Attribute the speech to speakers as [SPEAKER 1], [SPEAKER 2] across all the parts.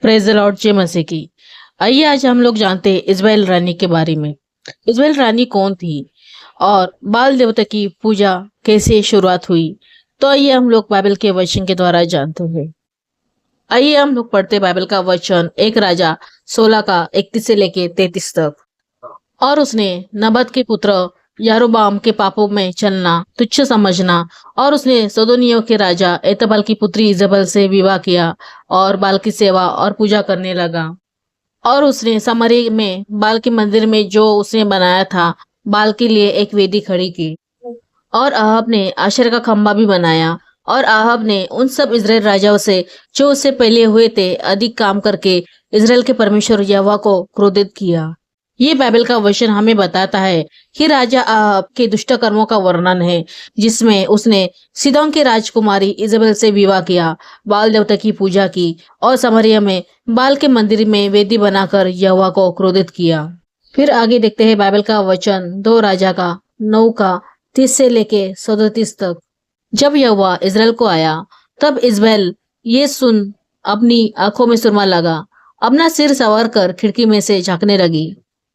[SPEAKER 1] Praise the Lord जय मसीह की। आइए आज हम लोग जानते हैं इज़राइल रानी के बारे में। इज़राइल रानी कौन थी और बाल देवता की पूजा कैसे शुरुआत हुई। तो आइए हम लोग बाइबल के वचन के द्वारा जानते हैं। आइए हम लोग पढ़ते हैं बाइबल का वचन 1 राजा 16 का 31 से लेके 33 तक। और उसने नबत के पुत्र यारोबाम के पापों में चलना तुच्छ समझना और उसने सदोनियों के राजा एतबाल की पुत्री इजबल से विवाह किया और बाल की सेवा और पूजा करने लगा। और उसने समरी में बाल के मंदिर में जो उसने बनाया था बाल के लिए एक वेदी खड़ी की। और आहब ने आशर का खंबा भी बनाया। और आहब ने उन सब इजराइल राजाओं से जो उससे पहले हुए थे अधिक काम करके इजराइल के परमेश्वर यहोवा को क्रोधित किया। ये बाइबल का वचन हमें बताता है कि राजा आहब के दुष्ट कर्मों का वर्णन है, जिसमें उसने सीदोन की राजकुमारी इजबेल से विवाह किया, बाल देवता की पूजा की और समरिया में बाल के मंदिर में वेदी बनाकर यहोवा को क्रोधित किया। फिर आगे देखते हैं बाइबल का वचन 2 राजा का 9 का 30 से लेके 37 तक। जब यहोवा इजराइल को आया तब इजबेल ये सुन अपनी आंखों में सुरमा लगा, अपना सिर सवार कर खिड़की में से झांकने लगी।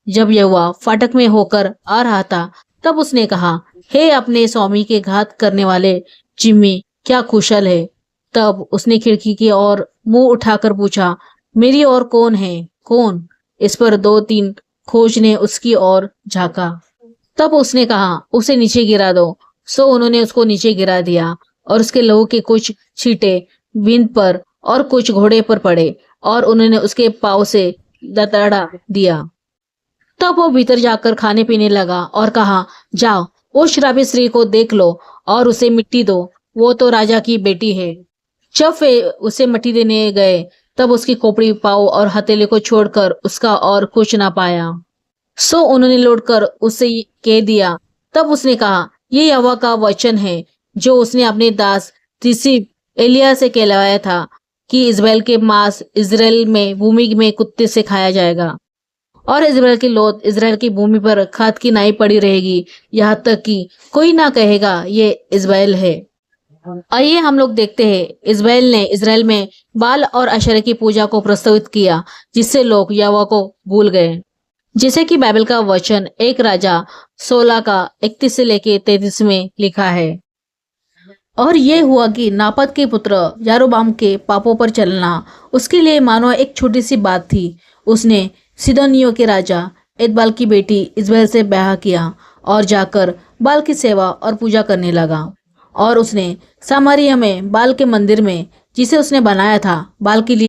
[SPEAKER 1] जब यहोवा फाटक में होकर आ रहा था तब उसने कहा, हे अपने स्वामी के घात करने वाले जिम्मी, क्या कुशल है। तब उसने खिड़की की ओर मुंह उठाकर पूछा, मेरी ओर कौन है, कौन। इस पर 2-3 खोज ने उसकी ओर झांका। तब उसने कहा, उसे नीचे गिरा दो। सो उन्होंने उसको नीचे गिरा दिया और उसके लहू के कुछ छींटे बिंद पर और कुछ घोड़े पर पड़े और उन्होंने उसके पाँव से लताड़ा दिया। तब वो भीतर जाकर खाने पीने लगा और कहा, जाओ उस श्रापित स्त्री को देख लो और उसे मिट्टी दो, वो तो राजा की बेटी है। जब वे उसे मिट्टी देने गए तब उसकी खोपड़ी, पाँव और हथेली को छोड़कर उसका और कुछ ना पाया। सो उन्होंने लौटकर उससे कह दिया। तब उसने कहा, ये यहोवा का वचन है जो उसने अपने दास तिसी एलिया से कहलवाया था कि इजराइल के मांस इजराइल में भूमि में कुत्ते से खाया जाएगा और इजराइल की लौट इजराइल की भूमि पर खाद की नाई पड़ी रहेगी, यहाँ तक कि कोई ना कहेगा ये इजराइल है। आइए हम लोग देखते हैं इजराइल ने इजराइल में बाल और अशेरा की पूजा को प्रस्तावित किया, जिससे लोग यहोवा को भूल गए। जैसे कि बाइबल का वचन 1 राजा 16 का 31 से लेके 33 में लिखा है। और ये हुआ कि नापत के पुत्र यारोबाम के पापों पर चलना उसके लिए मानो एक छोटी सी बात थी। उसने सिदोनियों के राजा एतबाल की बेटी इजबेल से ब्याह किया और जाकर बाल की सेवा और पूजा करने लगा। और उसने सामरिया में बाल के मंदिर में जिसे उसने बनाया था बाल के लिए